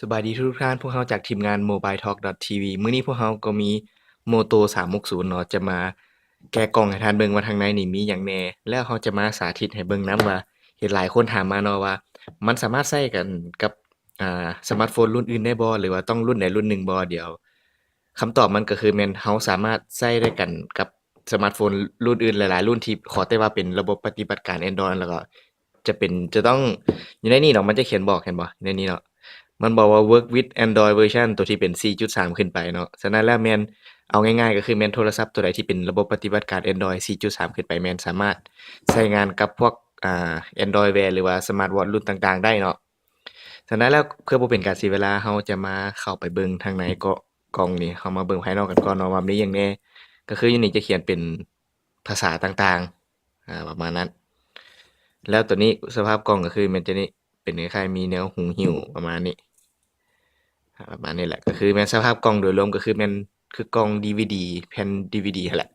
สบายดีทุกท่านพวกเราจากทีมงาน mobiletalk.tv มื้อนี้พวกเราก็มี Moto 360เนาะจะมาแกะกล่องให้ท่านเบิ่งว่าทางในนี่มีหยังแหน่แล้วเราจะมาสาธิตให้เบิ่งนำว่าเห็นหลายคนถามมาเนาะว่ามันสามารถใช้กันกับสมาร์ตโฟนรุ่นอื่นได้บ่หรือว่าต้องรุ่นใดรุ่นหนึ่งบ่เดี๋ยวคำตอบมันก็คือแม่นเราสามารถใช้ได้กันกับสมาร์ตโฟนรุ่นอื่นหลายๆรุ่นที่ขอแต่ว่าเป็นระบบปฏิบัติการ Android แล้วก็จะต้องอยู่ในนี้เนาะมันจะเขียนบอกเห็นบ่ในนี้เนาะ มันบอกว่า work with Android version ตัวที่เป็น 4.3 ขึ้นไปเนาะฉะนั้นแล้วแม่นเอาง่ายๆก็คือแม่นโทรศัพท์ตัวใดที่เป็นระบบปฏิบัติการ Android 4.3 ขึ้นไปแม่นสามารถใช้งานกับพวกAndroid Wear หรือว่า Smart Watch รุ่นต่างๆได้เนาะฉะนั้นแล้วเพื่อบ่เป็นการเสียเวลาเราจะมาเข้าไปเบิ่งทางในกล่องนี่เรามาเบิ่งภายนอกกันก่อนเนาะว่ามีหยังแหน่ก็คืออยู่นี่จะเขียนเป็นภาษาต่างๆประมาณนั้น แล้วตัวนี้สภาพกล่องก็คือมันจะนี่เป็นคล้ายๆมีแนวหูหิ้วประมาณนี้ประมาณนี้แหละก็คือแม่นสภาพกล่องโดยรวมก็คือแม่นคือกล่อง DVD แผ่น DVD หั้นแหละ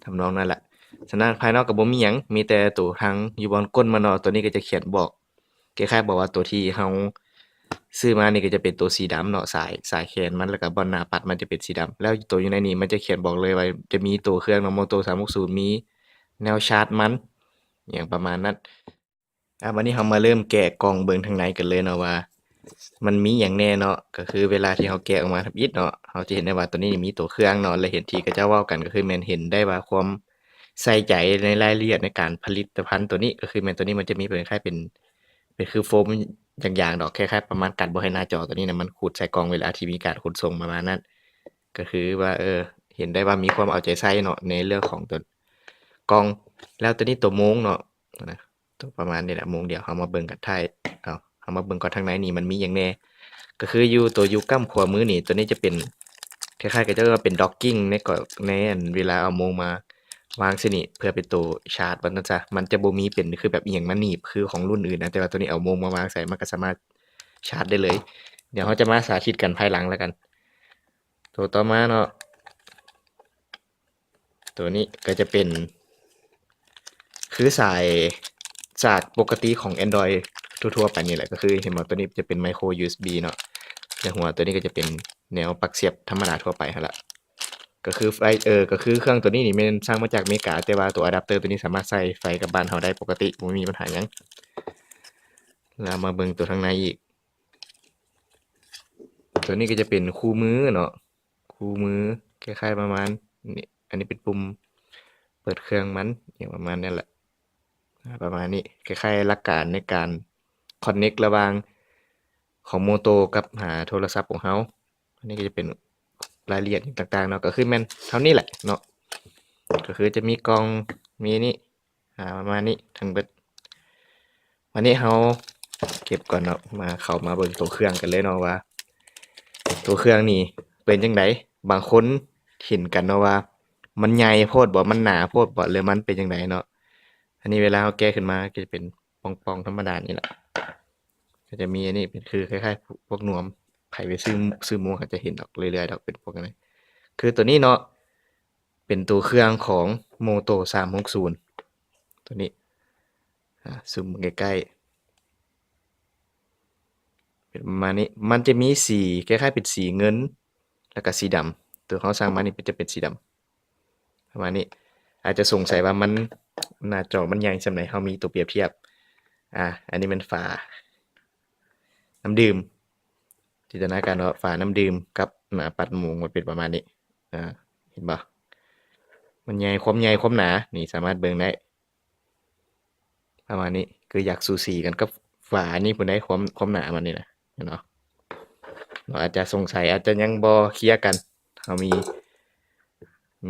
ทำนองนั้นแหละฉะนั้นภายนอกก็บ่มีหยังมีแต่ตัวทางอยู่บนก้นมันเนาะตัวนี้ก็จะเขียนบอกคล้ายๆบอกว่าตัวที่เราซื้อมานี่ก็จะเป็นตัวสีดำเนาะสายแขนมันแล้วก็บอนหน้าปัดมันจะเป็นสีดำแล้วตัวอยู่ในนี้มันจะเขียนบอกเลยว่าจะมีตัวเครื่องเนาะ Moto 360มีแนวชาร์จมันอย่างประมาณนั้น วันนี้เรามาเริ่มแกะกล่องเบิ่งทางในกันเลยเนาะว่ามันมีหยังแหน่เนาะก็คือเวลาที่เราแกะออกมาทำอิฐเนาะเราจะเห็นได้ว่าตัวนี้มีตัวเครื่องเนาะและเห็นที่เขาเจ้าเว้ากันก็คือแม่นเห็นได้ว่าความใส่ใจในรายละเอียดในการผลิตภัณฑ์ตัวนี้ก็คือแม่นตัวนี้มันจะมีเป็นคล้ายเป็นคือโฟมอย่างๆดอกคล้ายๆประมาณกันบ่ให้หน้าจอตัวนี้น่ะมันขูดใส่กล่องเวลาที่มีการขนส่งประมาณนั้นก็คือว่าเห็นได้ว่ามีความเอาใจใส่เนาะในเรื่องของตัวกล่องแล้วตัวนี้ตัวโม้งเนาะนะ ตัวประมาณนี้แหละโมงเดียวเรามาเบิ่งกันท้ายเรามาเบิ่งก่อนทางในนี่มันมีหยังแหน่ก็คืออยู่กั้มขวามือนี่ตัวนี้จะเป็นคล้ายๆกับจะว่าเป็นด็อกกิ้งในอันเวลาเอาโมงมาวางซินี่เพื่อเป็นตัวชาร์จมันนะจ๊ะมันจะบ่มีเป็นคือแบบอิหยังมาหนีบคือของรุ่นอื่นนะแต่ว่าตัวนี้เอาโมงมาวางใส่มันก็สามารถชาร์จได้เลยเดี๋ยวเราจะมาสาธิตกันภายหลังแล้วกันตัวต่อมาเนาะตัวนี้ก็จะเป็นคือสายปกติของ Android ทั่วๆไปนี่แหละก็คือเห็นบ่ตัวนี้จะเป็น Micro USB เนาะแต่หัวตัวนี้ก็จะเป็นแนวปลั๊กเสียบธรรมดาทั่วไปหั่นล่ะก็คือก็คือเครื่องตัวนี้นี่แม่นสร้างมาจากอเมริกาแต่ว่าตัวอะแดปเตอร์ตัวนี้สามารถใส่ไฟกับบ้านเราได้ปกติบ่มีปัญหาหยังแล้วมาเบิ่งตัวข้างในอีกตัวนี้ก็จะเป็นคู่มือเนาะคู่มือคล้ายๆประมาณนี่อันนี้เป็นปุ่มเปิดเครื่องมันอย่างประมาณนั้นแหละ ประมาณนี้คล้ายๆหลักการในการคอนเน็กระหว่างของ Moto กับโทรศัพท์ของเราอันนี้ก็จะเป็นรายละเอียดต่างๆเนาะก็คือแม่นเท่านี้แหละเนาะก็คือจะมีกล่องมีนี่ประมาณนี้ทั้งเบิดวันนี้เราเก็บก่อนเนาะเข้ามาเบิ่งตัวเครื่องกันเลยเนาะว่าตัวเครื่องนี่เป็นจังไดบางคนเห็นกันเนาะว่ามันใหญ่โพดบ่มันหนาโพดบ่หรือมันเป็นจังไดเนาะ อันนี้เวลาเราแก้ขึ้นมาก็จะเป็นปองๆธรรมดานี่แหละก็จะมีอันนี้เป็นคือคล้ายๆพวกนวมไผไปซื้อหมูก็จะเห็นดอกเรื่อยๆดอกเป็นพวกนั้นคือตัวนี้เนาะเป็นตัวเครื่องของ Moto 360ตัวนี้ซูมใกล้ๆเป็นประมาณนี้มันจะมีสีคล้ายๆเป็นสีเงินแล้วก็สีดำตัวเขาสร้างมานี่จะเป็นสีดำประมาณนี้อาจจะสงสัยว่ามันหน้าจอมันใหญ่ส่ำใดเรามีตัวเปรียบเทียบอันนี้เป็นฝาน้ำดื่มจินตนาการว่าฝาน้ำดื่มกับหน้าปัดหมูมันเป็นประมาณนี้เห็นบ่มันใหญ่ความหนานี่สามารถเบิ่งได้ประมาณนี้คืออยากสูสีกันกับฝานี่พุ่นได้ความหนามันนี่นะเห็นบ่เราอาจจะสงสัยอาจจะยังบ่เคลียร์กันเรา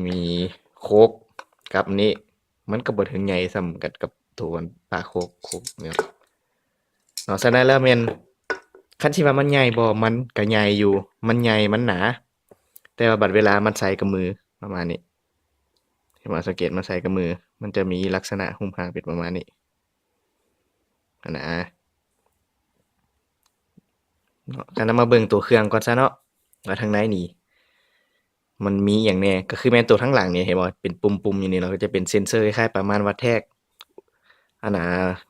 มีโค้กกับอันนี้มันก็บ่ถึงใหญ่ส่ำกันกับตัวฝาโค้กเนี่ยเนาะฉะนั้นแล้วแม่น คันสิว่ามันใหญ่บ่มันก็ใหญ่อยู่มันใหญ่มันหนาแต่ว่าบัดเวลามันใส่กับมือประมาณนี้เห็นบ่สังเกตมันใส่กับมือมันจะมีลักษณะหุ้มห่างเป็นประมาณนี้อะนะเนาะคันเรามาเบิ่งตัวเครื่องก่อนซะเนาะว่าทางในนี่มันมีหยังแหน่ก็คือแม่นตัวทั้งหลังนี่เห็นบ่เป็นปุ่มๆอยู่นี่เนาะก็จะเป็นเซ็นเซอร์คล้ายๆประมาณวัดแทก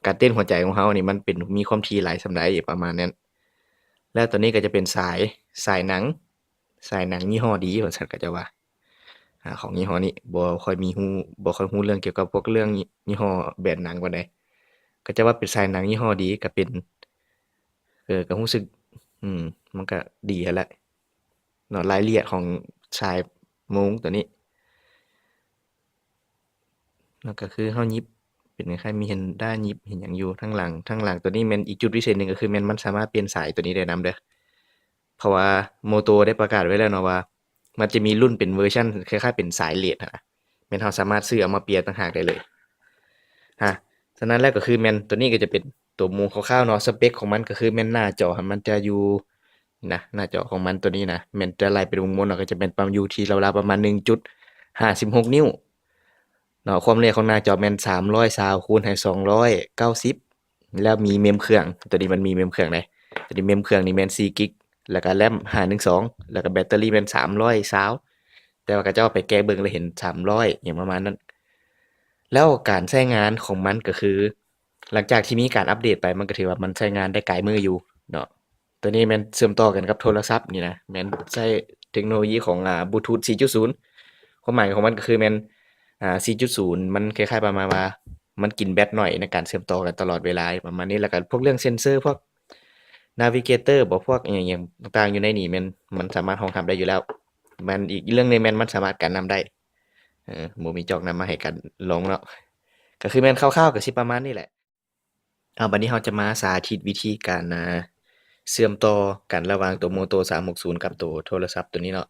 การเต้นหัวใจของเรานี่มันเป็นมีความถี่หลายส่ำใดประมาณนั้น แล้วตัวนี้ก็จะเป็นสายหนังยี่ห้อดีว่าซั่นก็จะว่าของยี่ห้อนี้บ่ค่อยรู้เรื่องเกี่ยวกับพวกเรื่องยี่ห้อแบรนด์หนังปานใดก็จะว่าเป็นสายหนังยี่ห้อดีก็เป็นก็รู้สึกอืมมันก็ดีหั้นแหละเนาะรายละเอียดของสายมุงตัวนี้แล้วก็คือเฮาหยิบเป็นคล้ายๆมีเห็นด้านหยิบเห็นหยังอยู่ทางหลังตัวนี้แม่นอีกจุดพิเศษหนึ่งก็คือแม่นมันสามารถเปลี่ยนสายตัวนี้ได้นำเด้อเพราะว่า Moto ได้ประกาศไว้แล้วเนาะว่ามันจะมีรุ่นเป็นเวอร์ชันคล้ายๆเป็นสายเลดนะแม่นเราสามารถซื้อเอามาเปลี่ยนต่างหากได้เลยฉะนั้นแล้วก็คือแม่นตัวนี้ก็จะเป็นตัวหมู่คร่าวๆเนาะสเปคของมันก็คือแม่นหน้าจอมันจะอยู่นะหน้าจอของมันตัวนี้นะแม่นจะไล่เป็นวงมนเนาะก็จะเป็นอยู่ที่ราวๆประมาณ 1.56 นิ้วเนาะความละเอียดของหน้าจอแม่น320คูณให้290แล้วมีเมมเครื่องตัวนี้มันมีเมมเครื่องได้ตัวนี้เมมเครื่องนี่แม่น4กิกแล้วก็แรม512แล้วก็แบตเตอรี่แม่น320แต่ว่าเขาเจ้าไปแก้เบิ่งแล้วเห็น300อย่างประมาณนั้นแล้วการใช้งานของมันก็คือหลังจากที่มีการอัปเดตไปมันก็ถือว่ามันใช้งานได้ไกลมืออยู่เนาะตัวนี้แม่นเชื่อมต่อกันกับโทรศัพท์นี่นะแม่นใช้เทคโนโลยีของบลูทูธ 4.0 ความหมายของมันก็คือแม่น4.0 มันคล้ายๆประมาณว่ามันกินแบตน้อยในการเชื่อมต่อกันตลอดเวลาประมาณนี้แล้วก็พวกเรื่องเซ็นเซอร์พวก Navigator บ่พวกอิหยังๆต่างๆอยู่ในนี้แม่นมันสามารถรองรับได้อยู่แล้วมันอีกเรื่องหนึ่งแม่นมันสามารถกันนำได้บ่มีจอกนำมาให้กันลงเนาะก็คือแม่นคร่าวๆก็สิประมาณนี้แหละบัดนี้เราจะมาสาธิตวิธีการเชื่อมต่อกันระหว่างตัว Moto 360กับตัวโทรศัพท์ตัวนี้เนาะ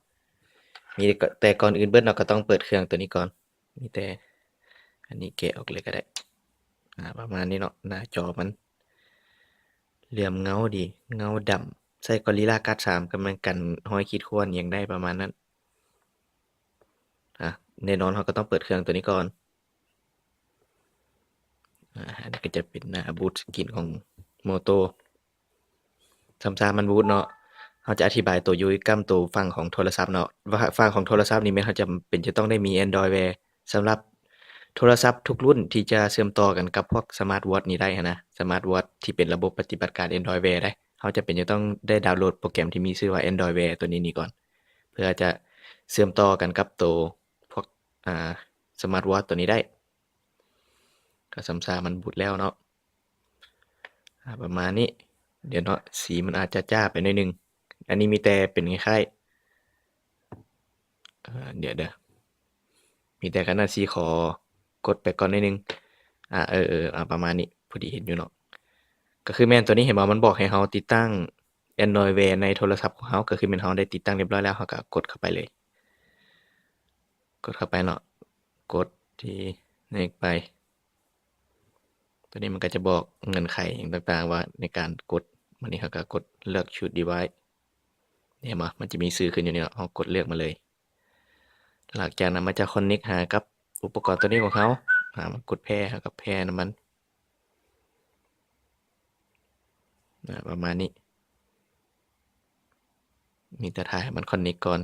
มีแต่ก่อนอื่นเบิดเนาะก็ต้องเปิดเครื่องตัวนี้ก่อนมีแต่อันนี้แกะออกเลยก็ได้ประมาณนี้เนาะหน้าจอมันเหลี่ยมเงาดีเงาดำใช้ Gorilla Glass 3ก็มันกันรอยขีดข่วนหยังได้ประมาณนั้นแน่นอนเราก็ต้องเปิดเครื่องตัวนี้ก่อนอันนี้ก็จะเป็นหน้าบูตสกรีนของ Moto ซ้ำๆมันบูตเนาะเราจะอธิบายตัวอยู่กับตัวฝั่งของโทรศัพท์เนาะว่าฝั่งของโทรศัพท์นี่แม่นเราจำเป็นจะต้องได้มี Android Wear สำหรับโทรศัพท์ทุกรุ่นที่จะเชื่อมต่อกันกับพวกสมาร์ตวอตช์นี่ได้หั้นนะสมาร์ตวอตช์ที่เป็นระบบปฏิบัติการ Android Wear ได้เราจำเป็นจะต้องได้ดาวน์โหลดโปรแกรมที่มีชื่อว่า Android Wear ตัวนี้ก่อนเพื่อจะเชื่อมต่อกันกับตัวพวกสมาร์ตวอตช์ตัวนี้ได้ก็ซ้ำๆมันบูตแล้วเนาะประมาณนี้เดี๋ยวเนาะสีมันอาจจะจ้าไปหน่อยหนึ่งอันนี้มีแต่เป็นคล้ายๆเดี๋ยวมีแต่ขนาดสีขอกดไปก่อนหน่อยหนึ่งประมาณนี้พอดีเห็นอยู่เนาะก็คือแม่นตัวนี้เห็นบ่มันบอกให้เราติดตั้ง Android Wear ในโทรศัพท์ของเราก็คือแม่นเราได้ติดตั้งเรียบร้อยแล้วเราก็กดเข้าไปเลยกดเข้าไปเนาะกดที่นี่ไปตัวนี้มันก็จะบอกเงื่อนไขอย่างต่างๆว่าในการกดวันนี้เราก็กดเลือก Choose Device เห็นบ่มันจะมีชื่อขึ้นอยู่นี่เนาะเรากดเลือกมาเลยหลังจากนั้นมันจะ connect หากับอุปกรณ์ตัวนี้ของเขามันกดแพร่กับแพร่น้ำมันประมาณนี้มีแต่ถ่ายให้มัน connect ก่อน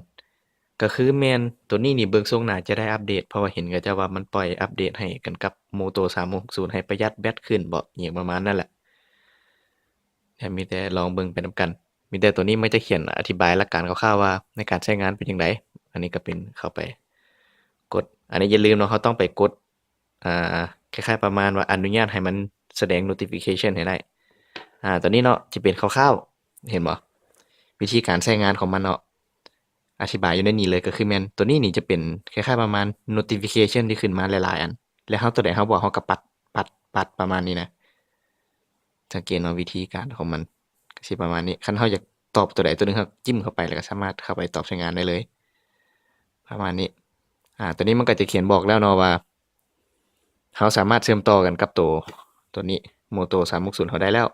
ก็คือแม่นตัวนี้นี่เบิ่งทรงน่าจะได้อัปเดตเพราะว่าเห็นเขาเจ้าว่ามันปล่อยอัปเดตให้กันกับ Moto 360ให้ประหยัดแบตขึ้นบ่อิหยังประมาณนั้นแหละแต่มีแต่ลองเบิ่งไปนำกันมีแต่ตัวนี้มันจะเขียนอธิบายหลักการคร่าวๆว่าในการใช้งานเป็นจังไดอันนี้ก็เป็นเข้าไปกดอันนี้อย่าลืมเนาะเราต้องไปกดคล้ายๆประมาณว่าอนุญาตให้มันแสดง notification ให้ได้ตัวนี้เนาะจะเป็นคร่าวๆเห็นบ่วิธีการใช้งานของมันเนาะอธิบายอยู่ในนี้เลยก็คือแม่นตัวนี้นี่จะเป็นคล้ายๆประมาณ notification ที่ขึ้นมาหลายๆอันแล้วเราตัวใดเราบอกเราก็ปัดประมาณนี้นะสังเกตเนาะวิธีการของมันก็สิประมาณนี้คันเราอยากตอบตัวใดตัวหนึ่งเราจิ้มเข้าไปแล้วก็สามารถเข้าไปตอบใช้งานได้เลยประมาณนี้ตัวนี้มันก็จะเขียนบอกแล้วเนาะว่าเราสามารถเชื่อมต่อกันกับตัวนี้ Moto 360เราได้แล้ว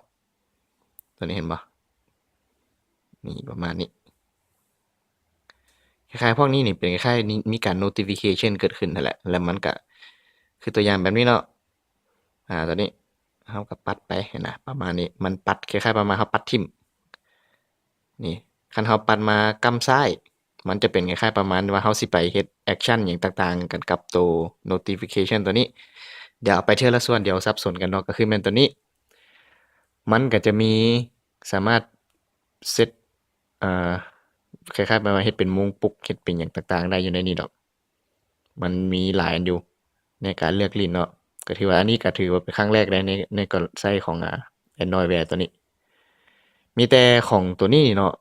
ตัวนี้เห็นบ่นี่ประมาณนี้คล้ายๆพวกนี้นี่เป็นคล้ายๆมีการ notification เกิดขึ้นนั่นแหละแล้วมันก็คือตัวอย่างแบบนี้เนาะตัวนี้เราก็ปัดไปนะประมาณนี้มันปัดคล้ายๆประมาณเราปัดทิ่มนี่คันเราปัดมากำซ้ายมันจะเป็นคล้ายๆประมาณว่าเราสิไปเฮ็ดแอกชันหยังต่างๆกันกับตัว notification ตัวนี้เดี๋ยวเอาไปเทียละส่วนเดี๋ยวสับสนกันเนาะก็คือแม่นตัวนี้มันก็จะมีสามารถ เซตอ่าคล้ายๆแบบว่าเฮ็ดเป็นมุมปลุกเฮ็ดเป็นหยังต่างๆได้อยู่ในนี้ดอกมันมีหลายอันอยู่ในการเลือกลิ้นเนาะก็ถือว่าอันนี้ก็ถือว่าเป็นครั้งแรกเลยในการใช้ของAndroid Wear ตัวนี้ มีแต่ของตัวนี้เนาะ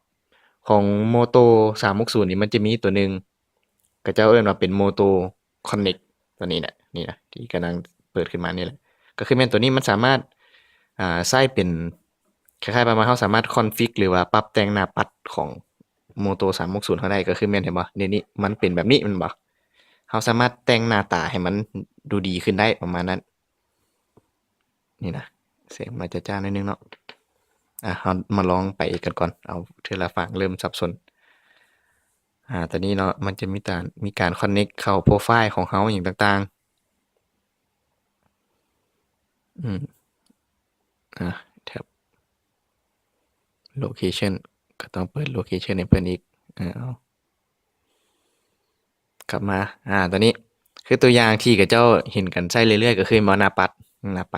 ของ Moto 360นี่มันจะมีตัวหนึ่งก็เจ้าเอิ้นว่าเป็น Moto Connect ตัวนี้แหละนี่นะที่กำลังเปิดขึ้นมานี่แหละก็คือแม่นตัวนี้มันสามารถใช้เป็นคล้ายๆประมาณเราสามารถคอนฟิกหรือว่าปรับแต่งหน้าปัดของ Moto 360เราได้ก็คือแม่นเห็นบ่เดี๋ยวนี้มันเป็นแบบนี้แม่นบ่เราสามารถแต่งหน้าตาให้มันดูดีขึ้นได้ประมาณนั้นนี่นะเสียงมันจะจ้าหน่อยนึงเนาะ เรามาลองไปกันก่อน เอาเทื่อละฝั่งเริ่มสับสนตอนนี้เนาะมันจะมีการคอนเน็กเข้าโพรไฟล์ของเราอย่างต่างๆแท็บ location ก็ต้องเปิด location ให้เพิ่นอีกเอากลับมาตอนนี้คือตัวอย่างที่กับเจ้าเห็นกันใช้เรื่อยๆก็คือหน้าปั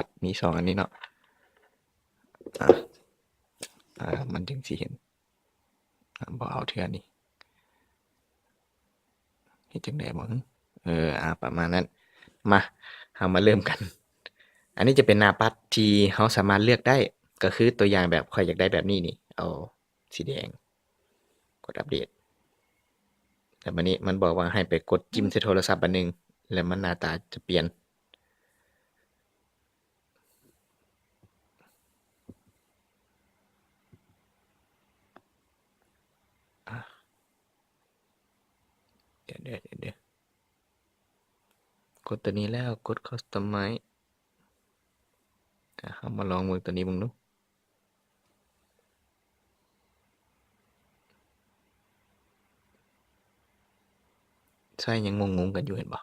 ดมี2อันนี้เนาะมันจึงสิเห็นบ่เอาเทื่อนี้เฮ็ดจั่งใดบ่ประมาณนั้นมาเรามาเริ่มกัน อันนี้จะเป็นหน้าปัดที่เราสามารถเลือกได้ก็คือตัวอย่างแบบข้อยอยากได้แบบนี้นี่เอาสีแดงกดอัปเดตแล้วบัดนี้มันบอกว่าให้ไปกดจิ้มใส่โทรศัพท์อันหนึ่งแล้วมันหน้าตาจะเปลี่ยนเดี๋ยวกดตัวนี้แล้วกด Customize เรามาลองมือตัวนี้เบิ่งดูใช้ยังงงๆกันอยู่เห็นบ่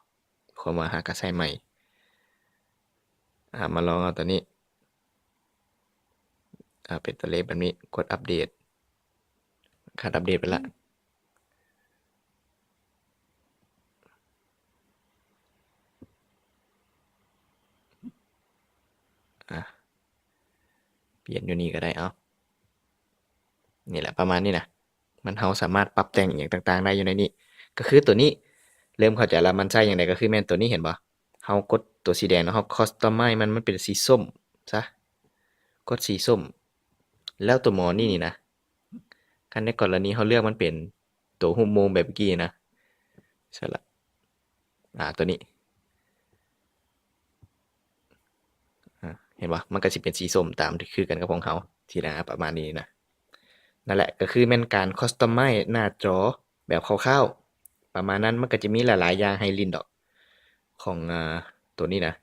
ความว่าหาก็ใช้ใหม่มาลองเอาตัวนี้เป็นตัวเลขแบบนี้กดอัปเดตขาดอัปเดตไปแล้วเปลี่ยนอยู่นี่ก็ได้นี่แหละประมาณนี้นะมันเราสามารถปรับแต่งอย่างต่างๆได้อยู่ในนี้ก็คือตัวนี้เริ่มเข้าใจแล้วมันใช้อย่างไรก็คือแม่นตัวนี้เห็นบ่เรากดตัวสีแดงแล้วเรา Customize มันเป็นสีส้มซะกดสีส้มแล้วตัวหมอนี่นะคันในกรณีเราเลือกมันเป็นตัวรูปโมงแบบเมื่อกี้นะใช่ละตัวนี้เห็นบ่มันก็สิเป็นสีส้มตามที่คือกันกับของเราที่ประมาณนี้นะนั่นแหละก็คือแม่นการ Customize หน้าจอแบบคร่าวๆประมาณนั้นมันก็จะมีหลายๆอย่างให้ลิ้นดอกของตัวนี้นะ